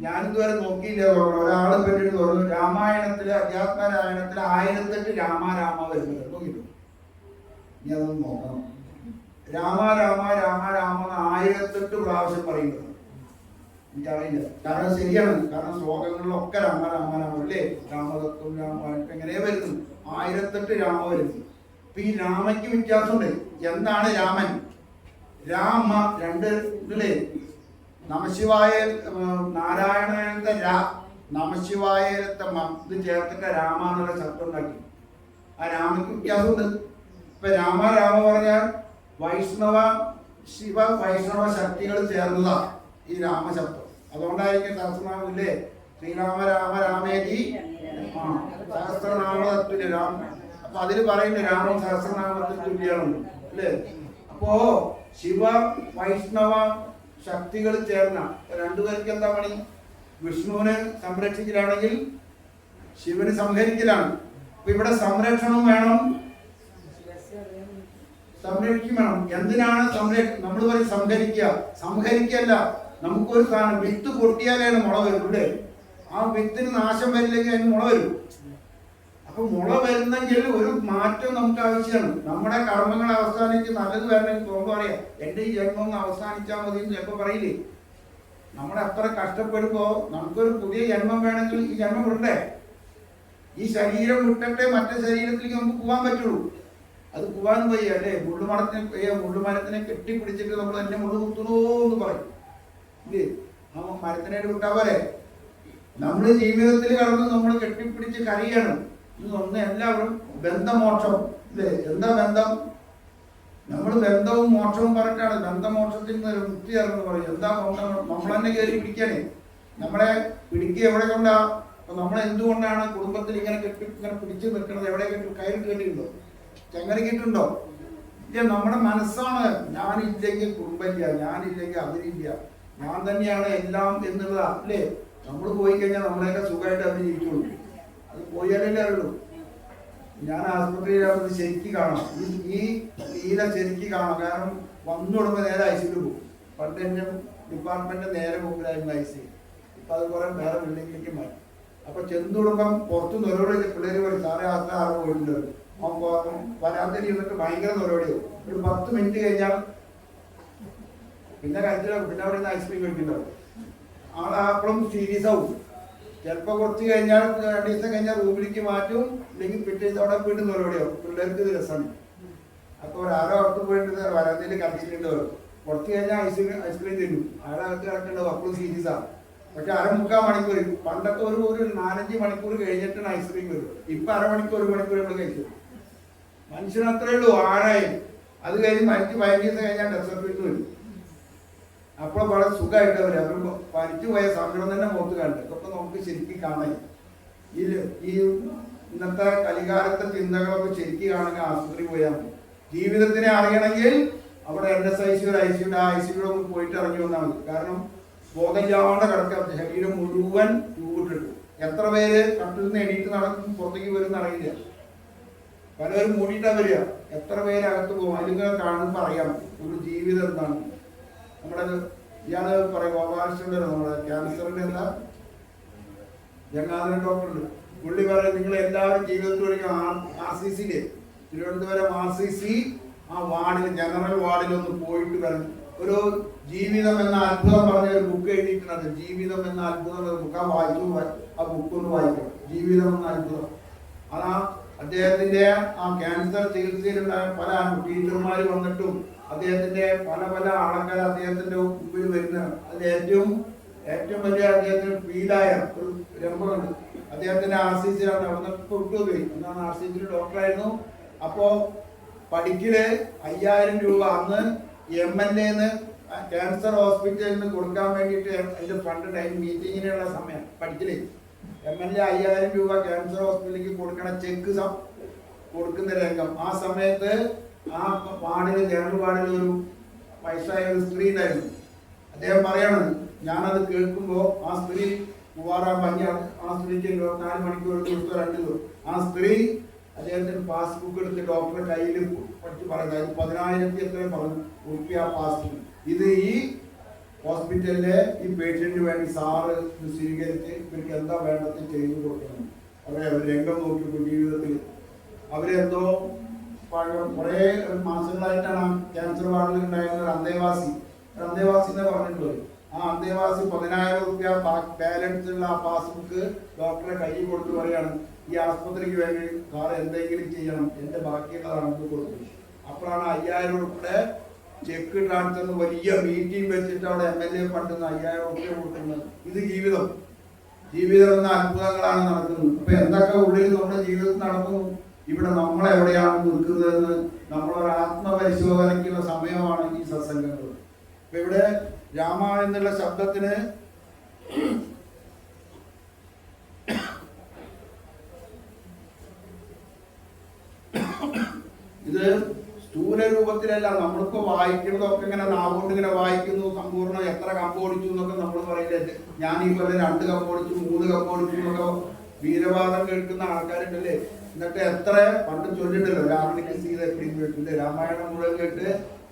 ഞാനിതുവരെ നോക്കിയില്ല. ഒരാളെ പറ്റിയിട്ട് തോന്നുന്നു രാമായണത്തില് അധ്യാത്മരാമായണത്തില് 1008 രാമ വരുന്നത് നോക്കിയിട്ടു. ഇനി അതൊന്ന് നോക്കണം. രാമ 1008 പ്രാവശ്യം പറയുന്നത് എനിക്കറിയില്ല. കാരണം ശരിയാണ്. കാരണം ശ്ലോകങ്ങളിലൊക്കെ രാമ അല്ലേ, രാമതത്വം രാമായണം എങ്ങനെയാ വരുന്നു, 1008 രാമ വരുന്നു. അപ്പൊ ഈ രാമയ്ക്ക് വ്യത്യാസമുണ്ട്. എന്താണ് രാമൻ? രാമ രണ്ട് ഇതില്ലേ, നമശിവായ നാരായണത്തെ നമശിവായത്തെ ഇത് ചേർത്തിട്ട് രാമ എന്നുള്ള ശബ്ദം ഉണ്ടാക്കി. ആ രാമയ്ക്ക് വ്യത്യാസമുണ്ട്. ഇപ്പൊ രാമ പറഞ്ഞാൽ ശിവ വൈഷ്ണവ ശക്തികൾ ചേർന്നതാ ഈ രാമശബ്ദം. അതുകൊണ്ടായിരിക്കും സഹസ്രനാമല്ലേ ശ്രീരാമ രാമേതി സഹസ്രനാമ തത്തുല്യ രാമ. അപ്പൊ അതിൽ പറയുന്നത് രാമൻ സഹസ്രനാമത്തിൽ തുല്യമാണ് അല്ലേ. അപ്പോ ശിവ വൈഷ്ണവ ശക്തികൾ ചേർന്ന രണ്ടുപേർക്ക് എന്താ പണി? വിഷ്ണുവിനെ സംരക്ഷിക്കലാണെങ്കിൽ ശിവന് സംഹരിക്കലാണ്. അപ്പൊ ഇവിടെ സംരക്ഷണം വേണം, സംരക്ഷിക്കണം. എന്തിനാണ് നമ്മൾ പറയും സംഹരിക്കല്ല. നമുക്കൊരു സാധനം വിത്ത് പൊട്ടിയാലാണ് മുള വരും അല്ലേ. ആ വിത്തിന് നാശം വരില്ലെങ്കിൽ അതിന് മുള വരും. അപ്പൊ മുള വരുന്നെങ്കിൽ ഒരു മാറ്റം നമുക്ക് ആവശ്യമാണ്. നമ്മുടെ കർമ്മങ്ങൾ അവസാനിച്ച് നല്ലത് വരണമെങ്കിൽ തോന്നുമ്പോൾ പറയാം എന്റെ ഈ ജന്മം ഒന്ന് അവസാനിച്ചാൽ മതി എന്ന് ചിലപ്പോൾ പറയില്ലേ. നമ്മൾ അത്ര കഷ്ടപ്പെടുമ്പോ നമുക്കൊരു പുതിയ ജന്മം വേണമെങ്കിൽ ഈ ജന്മം വിടണ്ടേ. ഈ ശരീരം വിട്ടിട്ടേ മറ്റേ ശരീരത്തിലേക്ക് നമുക്ക് പോകാൻ പറ്റുള്ളൂ. അത് പോകാൻ വയ്യ അല്ലേ. മുള്ളുമരത്തിനെ കെട്ടിപ്പിടിച്ചിട്ട് നമ്മൾ എന്നെ മുള്ളു കുത്തുന്നോ എന്ന് പറയും ഇല്ലേ. ആ മരത്തിനായിട്ട് വിട്ടാ പോലെ നമ്മൾ ജീവിതത്തിൽ കടന്ന് നമ്മൾ കെട്ടിപ്പിടിച്ച് കരയണം. ഒന്ന് എല്ലാവരും ബന്ധമോക്ഷം ഇല്ലേ. എന്താ ബന്ധം? നമ്മൾ ബന്ധവും മോക്ഷവും പറഞ്ഞിട്ടാണ് ബന്ധമോക്ഷത്തിൽ നിന്ന് ഒരു മുക്തി ഇറങ്ങുന്നു പറയും. എന്താ ബന്ധം? നമ്മൾ തന്നെ കയറി പിടിക്കാനേ. നമ്മളെ പിടിക്കുക എവിടെ കൊണ്ടാ? അപ്പൊ നമ്മൾ എന്തുകൊണ്ടാണ് കുടുംബത്തിൽ ഇങ്ങനെ പിടിച്ചു നിൽക്കുന്നത്? എവിടെ കയറി കേട്ടിട്ടുണ്ടോ? ചങ്ങരക്കിട്ടുണ്ടോ? ഇല്ല. നമ്മുടെ മനസ്സാണ് ഞാനില്ലെങ്കിൽ കുടുംബമില്ല, ഞാനില്ലെങ്കിൽ അതിലില്ല, ഞാൻ തന്നെയാണ് എല്ലാം എന്നുള്ളതാ അല്ലേ. നമ്മൾ പോയി കഴിഞ്ഞാൽ നമ്മളെയൊക്കെ സുഖമായിട്ട് അവർ ഇരിക്കുള്ളൂ. അത് പോയാലല്ലേ അറിയുള്ളൂ. ഞാൻ ആശുപത്രിയിലാവുന്നത് ശരിക്കും കാണാം. ഈ ലീല ശരിക്കും കാണാം. കാരണം വന്നു തുടങ്ങുമ്പോൾ നേരെ ഐസിയിൽ പോകും. പണ്ട് എൻ്റെ ഡിപ്പാർട്ട്മെന്റ് നേരെ മുമ്പിലായിരുന്നു ഐസി. ഇപ്പൊ അത് കുറെ വേറെ ബിൽഡിങ്ങിലേക്ക് മാറ്റി. അപ്പൊ ചെന്ന് തുടങ്ങുമ്പം പുറത്ത് നിലവിളി പിള്ളേര് പറയും സാറേ ആർക്കും ആറ് പോയിട്ടുണ്ട്. വരാന്തരി ഇരുന്നിട്ട് ഭയങ്കര നിലവിളിയോ. ഒരു 10 മിനിറ്റ് കഴിഞ്ഞാൽ പിന്നെ കഴിച്ചില്ല. പിന്നെ അവിടെ നിന്ന് ഐസ്ക്രീം കഴിക്കുന്നുണ്ടാവും. ആളപ്പോഴും സീരിയസ് ആവും. ചിലപ്പോൾ കുറച്ച് കഴിഞ്ഞാൽ 2 ദിവസം കഴിഞ്ഞാൽ റൂമിലേക്ക് മാറ്റും. ഇല്ലെങ്കിൽ പിറ്റേ അവിടെ വീണ്ടും നിലവിളിയാവും. പിള്ളേർക്ക് ഇത് രസമാണ്. അപ്പോൾ ഒരാരോ അകത്ത് പോയിട്ട് വരാന്തയിൽ കളിച്ചിട്ടുണ്ട് വരും. കുറച്ച് കഴിഞ്ഞാൽ ഐസ്ക്രീം തരും. ആരകത്ത് കിടക്കേണ്ടത് അപ്പോഴും സീരിയസ് ആണ്. പക്ഷെ 1/4 മണിക്കൂർ. പണ്ടൊക്കെ ഒരു 4-5 മണിക്കൂർ കഴിഞ്ഞിട്ടാണ് ഐസ്ക്രീം വരും. ഇപ്പൊ 1/2 മണിക്കൂർ 1 മണിക്കൂർ നമ്മൾ കഴിച്ചു. മനുഷ്യന് അത്രേ ഉള്ളൂ. ആരായും അത് കഴിഞ്ഞ് 15 ദിവസം കഴിഞ്ഞാൽ ഡെസർട്ട് വീട്ട് വരും. അപ്പോൾ വളരെ സുഖമായിട്ട് വരും. അവർ പനിച്ചു പോയ സങ്കടം തന്നെ മുഖത്ത് കണ്ടു. ഇതൊക്കെ നമുക്ക് ശരിക്കും കാണാൻ ഈ ഇന്നത്തെ കലികാലത്തെ ചിന്തകളൊക്കെ ശരിക്കും കാണണമെങ്കിൽ ആശുപത്രി പോയാൽ മതി. ജീവിതത്തിനെ അറിയണമെങ്കിൽ അവിടെ NSIC ICU ഒന്ന് പോയിട്ട് ഇറങ്ങി വന്നാൽ മതി. കാരണം ബോധമില്ലാണ്ട് കിടക്കുക. ശരീരം മുഴുവൻ ട്യൂബിട്ടിട്ടു. എത്ര പേര് കട്ടിൽ നിന്ന് എണീറ്റ് നടക്കും പുറത്തേക്ക് വരും അറിയില്ല. പലരും മൂടിയിട്ടാ വരിക. എത്ര പേര് അകത്ത് പോകും. അതിങ്ങനെ കാണുമ്പോൾ അറിയാം ഒരു ജീവിതം എന്താണ്. നമ്മുടെ ഇയാള് പറയും ഗോപാലകൃഷ്ണന്റെ നമ്മുടെ ക്യാൻസറിന്റെ എന്താ ജഗന്നാഥൻ ഡോക്ടറുണ്ട്. പുള്ളി പറയും നിങ്ങൾ എല്ലാവരും ജീവിതത്തിൽ ഒരിക്കലും RCC തിരുവനന്തപുരം RCC ആ വാർഡിൽ ജനറൽ വാർഡിൽ ഒന്ന് പോയിട്ട് വരണം. ഒരു ജീവിതം എന്ന അത്ഭുതം പറഞ്ഞ ഒരു ബുക്ക് എഴുതിയിട്ടുണ്ട്. ജീവിതം എന്ന അത്ഭുതം എന്ന ബുക്ക്. ആ ബുക്ക് ഒന്ന് വായിക്കണം. ജീവിതം എന്ന അത്ഭുതം. അതാ അദ്ദേഹത്തിന്റെ ആ ക്യാൻസർ ചികിത്സയിലുണ്ടായ പല ടീച്ചർമാർ വന്നിട്ടും അദ്ദേഹത്തിന്റെ പല ആൾക്കാർ അദ്ദേഹത്തിന്റെ മുമ്പിൽ വരുന്നതാണ്. അതിൽ ഏറ്റവും വലിയ അദ്ദേഹത്തിന് ഫീലായ ഒരു രംഗമുണ്ട്. അദ്ദേഹത്തിന്റെ RCC അവിടെ വിട്ടുപോയി. എന്നാണ് RCC ഡോക്ടറായിരുന്നു. അപ്പോ പഠിക്കല് 5000 രൂപ അന്ന് MLA ക്യാൻസർ ഹോസ്പിറ്റലിൽ നിന്ന് കൊടുക്കാൻ വേണ്ടിയിട്ട് അതിന്റെ ഫണ്ട് ടൈം മീറ്റിങ്ങിനുള്ള സമയം പഠിക്കല്. MLA 5000 രൂപ ക്യാൻസർ ഹോസ്പിറ്റലിലേക്ക് കൊടുക്കണ ചെക്ക് കൊടുക്കുന്ന രംഗം. ആ സമയത്ത് ആ വാർഡില് ജനറൽ വാർഡിൽ ഒരു വയസ്സായ ഒരു സ്ത്രീ ഉണ്ടായിരുന്നു. അദ്ദേഹം പറയണത് ഞാനത് കേൾക്കുമ്പോൾ ആ സ്ത്രീ മൂവാറാം പഞ്ഞ ആ സ്ത്രീക്ക് 24 മണിക്കൂർ ദിവസം 2 ദിവസം ആ സ്ത്രീ അദ്ദേഹത്തിന് പാസ്ബുക്ക് എടുത്ത് ഡോക്ടറെ കയ്യിൽ പഠിച്ച് പറയുന്നത് 10,000 എത്രയും പറഞ്ഞു ഉറുപ്പിക പാസ്ബുക്ക്. ഇത് ഈ ഹോസ്പിറ്റലിലെ ഈ പേഷ്യന്റിന് വേണ്ടി സാറ് ഇത് സ്വീകരിച്ച് ഇവർക്ക് എന്താ വേണ്ടത് ചെയ്തു കൊടുക്കണം. അവർ രംഗം നോക്കിയപ്പോൾ ജീവിതത്തിൽ അവരെന്തോ കുറേ മാസങ്ങളായിട്ടാണ് ക്യാൻസർ വാർഡിൽ ഉണ്ടായിരുന്ന ഒരു അന്തേവാസി എന്ന് പറഞ്ഞിട്ടുള്ളത്. ആ അന്തേവാസി 10,000 രൂപ ബാലൻസ് ഉള്ള ആ പാസ്ബുക്ക് ഡോക്ടറെ കയ്യിൽ കൊടുത്ത് പറയാണ്, ഈ ആസ്പത്രിക്ക് വേണ്ടി സാർ എന്തെങ്കിലും ചെയ്യണം, എൻ്റെ ബാക്കിയുള്ളതാണെന്ന് കൊടുത്തു. അപ്പോഴാണ് 5,000 രൂപയുടെ ചെക്ക് ട്രാൻസ്ഫർ വലിയ മീറ്റിംഗ് വെച്ചിട്ട് അവിടെ MLA ഫണ്ടിൽ 5,000 രൂപ കൊടുക്കുന്നത്. ഇത് ജീവിതം എന്ന അത്ഭുതങ്ങളാണ് നടക്കുന്നത്. അപ്പൊ എന്തൊക്കെ ഉള്ളിൽ നമ്മുടെ ജീവിതത്തിൽ നടക്കുന്നു, ഇവിടെ നമ്മളെവിടെയാണ് നിൽക്കുന്നതെന്ന് നമ്മളൊരു ആത്മപരിശോധനയ്ക്കുള്ള സമയമാണ് ഈ സത്സംഗങ്ങൾ. അപ്പൊ ഇവിടെ രാമ എന്നുള്ള ശബ്ദത്തിന് ഇത് സ്ഥൂല രൂപത്തിലല്ല. നമ്മളിപ്പോ വായിക്കുന്നതൊക്കെ ഇങ്ങനെ നാവുകൊണ്ട് ഇങ്ങനെ വായിക്കുന്നു, സമ്പൂർണ്ണം എത്ര കമ്പ് ഓടിച്ചു എന്നൊക്കെ നമ്മൾ പറയില്ലേ. ഞാൻ ഈ പോലെ 2 കമ്പ് ഓടിച്ചു 3 കമ്പ് ഓടിച്ചു എന്നൊക്കെ വീരവാദം കേൾക്കുന്ന ആൾക്കാരുണ്ടല്ലേ. എന്നിട്ട് എത്ര പണ്ട് ചൊല്ലിട്ടല്ലോ, രാമനിക്ക് സീത എപ്പിടി ചോദിച്ചില്ലേ, രാമായണം മുഴുവൻ കേട്ട്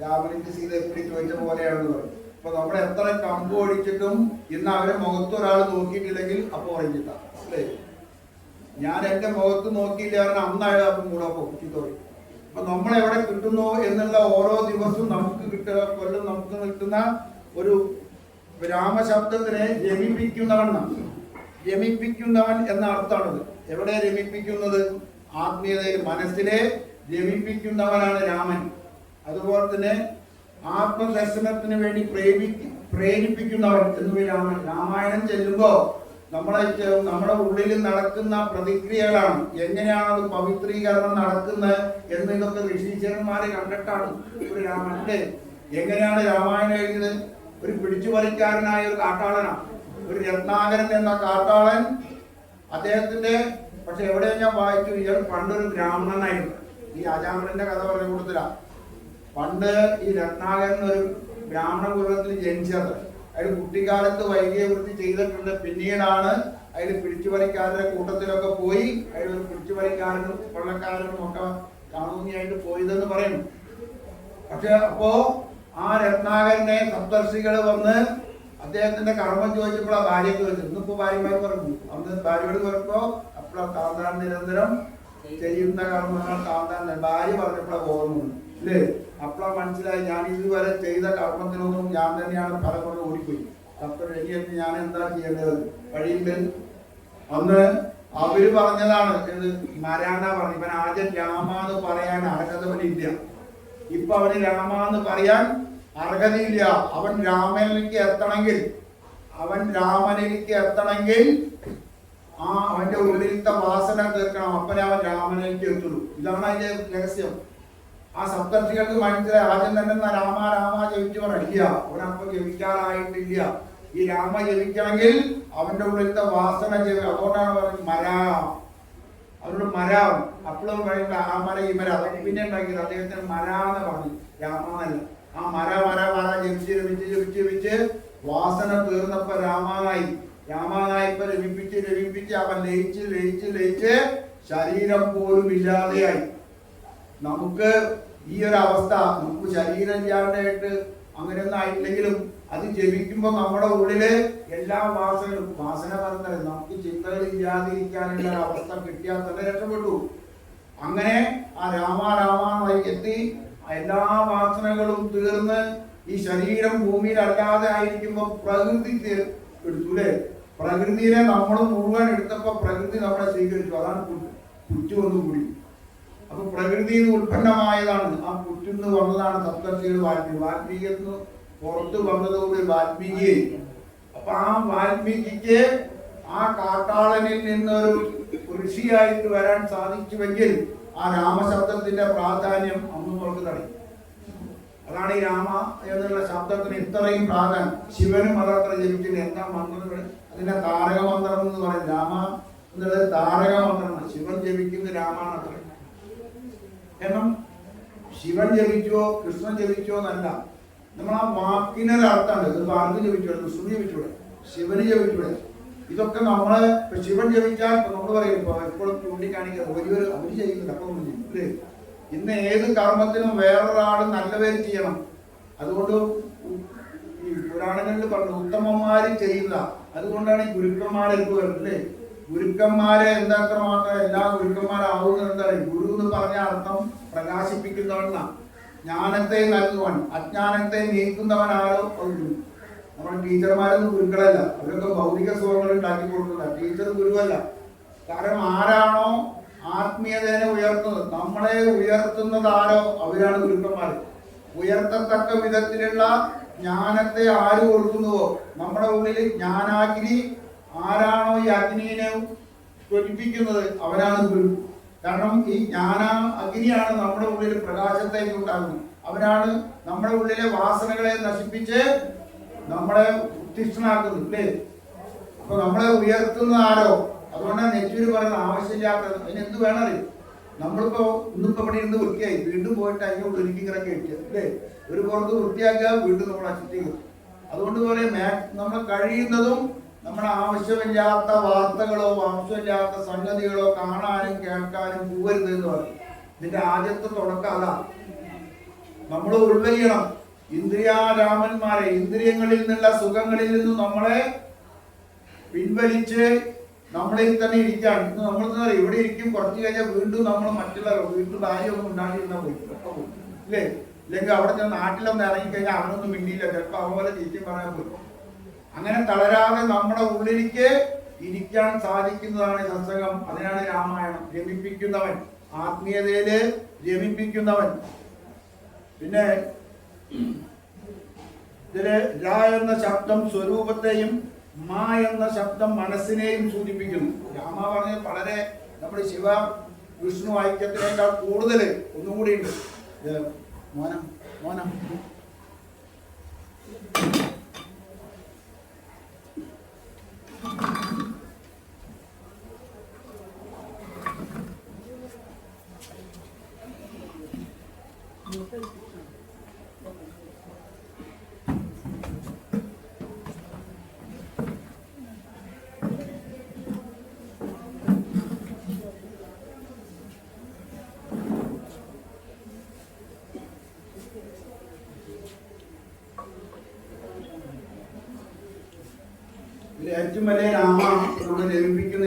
രാമനിക്ക് സീത എപ്പിടി ചോദിച്ച പോലെയാണെന്ന് പറയും. അപ്പൊ നമ്മൾ എത്ര കമ്പ് ഓടിച്ചിട്ടും ഇന്ന് അവരെ മുഖത്ത് ഒരാൾ നോക്കിയിട്ടില്ലെങ്കിൽ അപ്പൊ ഉറങ്ങിട്ട അല്ലേ. ഞാൻ എന്റെ മുഖത്ത് നോക്കിയില്ല കാരണം അന്നായാലും കൂടെ പൊക്കിത്തോറി. അപ്പൊ നമ്മൾ എവിടെ കിട്ടുന്നു എന്നുള്ള ഓരോ ദിവസവും നമുക്ക് കൊല്ലം നമുക്ക് കിട്ടുന്ന ഒരു രാമശബ്ദത്തിനെ രമിപ്പിക്കുന്നവൻ എന്ന അർത്ഥമാണത്. എവിടെ രമിപ്പിക്കുന്നത്? ആത്മീയതയിൽ മനസ്സിലെ രമിപ്പിക്കുന്നവനാണ് രാമൻ. അതുപോലെ തന്നെ ആത്മദർശനത്തിന് വേണ്ടി പ്രേരിപ്പിക്കുന്നവൻ എന്ന് രാമൻ. രാമായണം ചെല്ലുമ്പോ നമ്മുടെ ഉള്ളിൽ നടക്കുന്ന പ്രതിക്രിയകളാണ്. എങ്ങനെയാണ് അത് പവിത്രീകരണം നടക്കുന്നത് എന്ന് ഇതൊക്കെ ഋഷീശ്വരന്മാരെ കണ്ടിട്ടാണ് ഒരു രാമന്റെ. എങ്ങനെയാണ് രാമായണം എഴുതിയത്? ഒരു പിടിച്ചുപറിക്കാരനായ ഒരു കാട്ടാളനാണ്, ഒരു രത്നാകരൻ എന്ന കാട്ടാളൻ. അദ്ദേഹത്തിന്റെ പക്ഷെ എവിടെ ഞാൻ വായിച്ചു, ഇയാൾ പണ്ടൊരു ബ്രാഹ്മണനായിരുന്നു. ഈ അജാമന്റെ കഥ പറഞ്ഞ കൂട്ടത്തില പണ്ട് ഈ രത്നാകരൻ ഒരു ബ്രാഹ്മണ കുലത്തിൽ ജനിച്ചത്. അയാൾ കുട്ടിക്കാലത്ത് വൈകിയ വൃത്തി ചെയ്തിട്ടുണ്ട്. പിന്നീടാണ് അയാൾ പിടിച്ചുപറിക്കാരുടെ കൂട്ടത്തിലൊക്കെ പോയി അയാൾ ഒരു പിടിച്ചുപറിക്കാരനും കൊള്ളക്കാരനും ഒക്കെ കാണുന്നിയായിട്ട് പോയതെന്ന് പറയുന്നു. പക്ഷെ അപ്പോ ആ രത്നാകരനെ സപ്തർഷികൾ വന്ന് അദ്ദേഹത്തിന്റെ കർമ്മം ചോദിച്ചപ്പോൾ ആ ഭാര്യയ്ക്ക് വെച്ചു. ഇന്നിപ്പോ ഭാര്യമാർ പറഞ്ഞു, അന്ന് ഭാര്യയോട് പറഞ്ഞപ്പോ അപ്പോഴാ താന്താൻ നിരന്തരം ചെയ്യുന്ന കർമ്മങ്ങൾ താന്താൻ ഭാര്യ പറഞ്ഞപ്പോഴാ ഓർമ്മ അല്ലേ. അപ്പോഴാ മനസ്സിലായി ഞാൻ ഇതുവരെ ചെയ്ത കർമ്മത്തിനൊന്നും ഞാൻ തന്നെയാണ് ഫലം കൊണ്ട് ഓടിപ്പോയി. അപ്പൊ ഇനിയൊക്കെ ഞാൻ എന്താ ചെയ്യേണ്ടത്? വഴിയിൽ അന്ന് അവര് പറഞ്ഞതാണ് ഇത് മരാണ പറഞ്ഞു. ഇവൻ ആദ്യം രാമ എന്ന് പറയാൻ അർഹതവനില്ല. ഇപ്പൊ അവന് രാമ എന്ന് പറയാൻ അർഹതയില്ല. അവൻ രാമനിലേക്ക് എത്തണമെങ്കിൽ അവന്റെ ഉള്ളിലത്തെ വാസന തീർക്കണം. അപ്പനെ അവൻ രാമനിലേക്ക് എത്തുള്ളൂ. ഇതാണ് അതിന്റെ രഹസ്യം. ആ സപ്തർഷികൾക്ക് മനസ്സിലായി. ആദ്യം തന്നെ രാമ ജപിച്ചു പറയില്ല. അവനപ്പം ജപിക്കാറായിട്ടില്ല. ഈ രാമ ജപിക്കണമെങ്കിൽ അവന്റെ ഉള്ളിലത്തെ വാസന അതുകൊണ്ടാണ് പറഞ്ഞത് അവരോട് മരാം. അപ്പോഴും പറയുമ്പോൾ ആ മര ഈ മര അതൊക്കെ പിന്നെ ഉണ്ടാക്കിയത് അദ്ദേഹത്തിന് മരാന്ന് പറഞ്ഞു, രാമനല്ല. ആ മര ജപിച്ച് വാസന തീർന്നപ്പോ രാമനായി. ഇപ്പൊ രമിപ്പിച്ച് അവൻ ലയിച്ച് ശരീരം പോലും ഇല്ലാതെയായി. നമുക്ക് ഈ ഒരു അവസ്ഥ, നമുക്ക് ശരീരം ഇല്ലാണ്ടായിട്ട് അങ്ങനെയൊന്നും ആയില്ലെങ്കിലും അത് ജപിക്കുമ്പോൾ നമ്മുടെ ഉള്ളില് എല്ലാ വാസന പറഞ്ഞത് നമുക്ക് ചിന്തകൾ ഇല്ലാതിരിക്കാനുള്ള അവസ്ഥ കിട്ടിയാൽ തന്നെ രക്ഷപ്പെട്ടു. അങ്ങനെ ആ രാമ എത്തി എല്ലാ വാസനകളും തീർന്ന് ഈ ശരീരം ഭൂമിയിൽ അല്ലാതെ ആയിരിക്കുമ്പോൾ പ്രകൃതി എടുത്തൂലേ. പ്രകൃതിയെ നമ്മൾ മുഴുവൻ എടുത്തപ്പോ പ്രകൃതി നമ്മളെ സ്വീകരിച്ചു. അതാണ് പുറ്റു വന്നുകൂടി. അപ്പൊ പ്രകൃതിയിൽ നിന്ന് ഉത്പന്നമായതാണ്. ആ പുറ്റുന്ന് വന്നതാണ് സപ്തർഷികൾ. വാൽമീകിന്ന് പുറത്ത് വന്നതുകൂടി വാൽമീകി. അപ്പൊ ആ വാൽമീകിക്ക് ആ കാട്ടാളനിൽ നിന്നൊരു ഋഷിയായിട്ട് വരാൻ സാധിച്ചുവെങ്കിൽ ആ രാമശബ്ദത്തിന്റെ പ്രാധാന്യം അന്ന് പുറത്ത് തടയും. അതാണ് ഈ രാമ എന്നുള്ള ശബ്ദത്തിന് ഇത്രയും പ്രാധാന്യം. ശിവനും അതത്ര ജപിച്ചില്ല. എന്താ മന്ത്രങ്ങൾ? അതിന്റെ താരക മന്ത്രം എന്ന് പറയും. രാമ എന്നുള്ളത് താരക മന്ത്രമാണ്. ശിവൻ ജപിക്കുന്ന രാമാണ് അത്ര. കാരണം ശിവൻ ജപിച്ചോ കൃഷ്ണൻ ജപിച്ചോ എന്നല്ല, നമ്മൾ ആ വാക്കിനൊരർത്ഥമുണ്ട്. ഇത് ആർക്ക് ജപിച്ചൂടെ? കൃഷ്ണൻ ജപിച്ചൂടെ? ശിവന് ജപിച്ചൂടെ? ഇതൊക്കെ നമ്മള് ശിവൻ ജപിച്ചാൽ നമ്മൾ പറയും ഇപ്പൊ എപ്പോഴും ചൂണ്ടിക്കാണിക്കുന്നത് വലിയൊരു അവര് ചെയ്യുന്നില്ല. അപ്പൊ അല്ലേ ഇന്ന് ഏത് കർമ്മത്തിനും വേറൊരാൾ നല്ല പേര് ചെയ്യണം. അതുകൊണ്ട് ഈ പുരാണങ്ങളിൽ പറഞ്ഞു ഉത്തമന്മാര് ചെയ്യുന്ന. അതുകൊണ്ടാണ് ഈ ഗുരുക്കന്മാരൊക്കെ വരുന്നത് അല്ലേ. ഗുരുക്കന്മാരെ എന്താത്രമാത്രം എല്ലാ ഗുരുക്കന്മാരാവുന്നത് എന്താണ്? ഗുരു എന്ന് പറഞ്ഞ അർത്ഥം പ്രകാശിപ്പിക്കുന്നവൻ, ജ്ഞാനത്തെ നൽകുവാൻ, അജ്ഞാനത്തെ നീക്കുന്നവനാരോ ഗുരു. നമ്മുടെ ടീച്ചർമാരൊന്നും ഗുരുക്കളല്ല, അവരൊക്കെ ഭൗതിക സുഖങ്ങൾ ഉണ്ടാക്കി കൊടുക്കുന്ന. ടീച്ചർ ഗുരുവല്ല. കാരണം ആരാണോ ആത്മീയതയെ ഉയർത്തുന്നത്, നമ്മളെ ഉയർത്തുന്നത് ആരോ അവരാണ് ഗുരുക്കന്മാർ. ഉയർത്തത്തക്ക വിധത്തിലുള്ള ജ്ഞാനത്തെ ആര് കൊടുക്കുന്നുവോ, നമ്മുടെ ഉള്ളിൽ ജ്ഞാനാഗ്നി ആരാണോ ഈ അഗ്നിയെ ജ്വലിപ്പിക്കുന്നത് അവരാണ് ഗുരു. കാരണം ഈ ജ്ഞാന അഗ്നിയാണ് നമ്മുടെ ഉള്ളിൽ പ്രകാശത്തേക്ക് ഉണ്ടാകുന്നത്. അവരാണ് നമ്മുടെ ഉള്ളിലെ വാസനകളെ നശിപ്പിച്ച് നമ്മളെ ഉത്തിഷ്ണനാക്കുന്നത് അല്ലേ. അപ്പൊ നമ്മളെ ഉയർത്തുന്ന ആരോ. അതുകൊണ്ടാണ് നെച്ചൂര് പറയുന്നത് ആവശ്യമില്ലാത്തത്. അതിന് എന്ത് വേണമറിയും? നമ്മളിപ്പോ ഇന്നിപ്പോ ഇവിടെ ഇരുന്ന് വൃത്തിയായി വീണ്ടും പോയിട്ട് അതിനെ ഒഴുകിക്കിറക്കി വെക്കുക അല്ലേ. ഒരു പുറത്ത് വൃത്തിയാക്കുക, വീണ്ടും നമ്മൾ അശുദ്ധിക്കും. അതുകൊണ്ട് പോലെ നമ്മൾ കഴിയുന്നതും നമ്മുടെ ആവശ്യമില്ലാത്ത വാർത്തകളോ ആവശ്യമില്ലാത്ത സംഗതികളോ കാണാനും കേൾക്കാനും പോകരുത് എന്ന് പറയും. ഇതിന്റെ ആദ്യത്തെ തുടക്കം അതാ. നമ്മൾ ഉൾവലിയണം. ഇന്ദ്രിയാരാമന്മാരെ, ഇന്ദ്രിയങ്ങളിൽ നിന്നുള്ള സുഖങ്ങളിൽ നിന്ന് നമ്മളെ പിൻവലിച്ച് നമ്മളിൽ തന്നെ ഇരിക്കാൻ. ഇന്ന് നമ്മൾ ഇവിടെ ഇരിക്കും, കുറച്ച് കഴിഞ്ഞാൽ വീണ്ടും നമ്മൾ മറ്റുള്ള വീട്ടിൽ ആരെയൊന്നും ഉണ്ടാക്കിയിരുന്ന പോയി ഇല്ലേ. ഇല്ലെങ്കിൽ അവിടെ ചെന്ന് നാട്ടിലൊന്ന് ഇറങ്ങിക്കഴിഞ്ഞാൽ അവനൊന്നും മിണ്ടിയില്ല, ചിലപ്പോൾ അതുപോലെ ചീറ്റി പറയാൻ പോയി. അങ്ങനെ തളരാതെ നമ്മുടെ ഉള്ളിലേക്ക് ഇരിക്കാൻ സാധിക്കുന്നതാണ് സത്സംഗം. അതിനാണ് രാമായണം. രമിപ്പിക്കുന്നവൻ, ആത്മീയതയില് രമിപ്പിക്കുന്നവൻ. പിന്നെ ഇതില് ര എന്ന ശബ്ദം സ്വരൂപത്തെയും മാ എന്ന ശബ്ദം മനസ്സിനെയും സൂചിപ്പിക്കുന്നു. രാമ പറഞ്ഞ വളരെ നമ്മുടെ ശിവ വിഷ്ണു ഐക്യത്തിനേക്കാൾ കൂടുതൽ ഒന്നുകൂടി ഉണ്ട്. മോനം മോനം ഏറ്റവും വലിയ രാമ ഇവിടെ ലഭിക്കുന്ന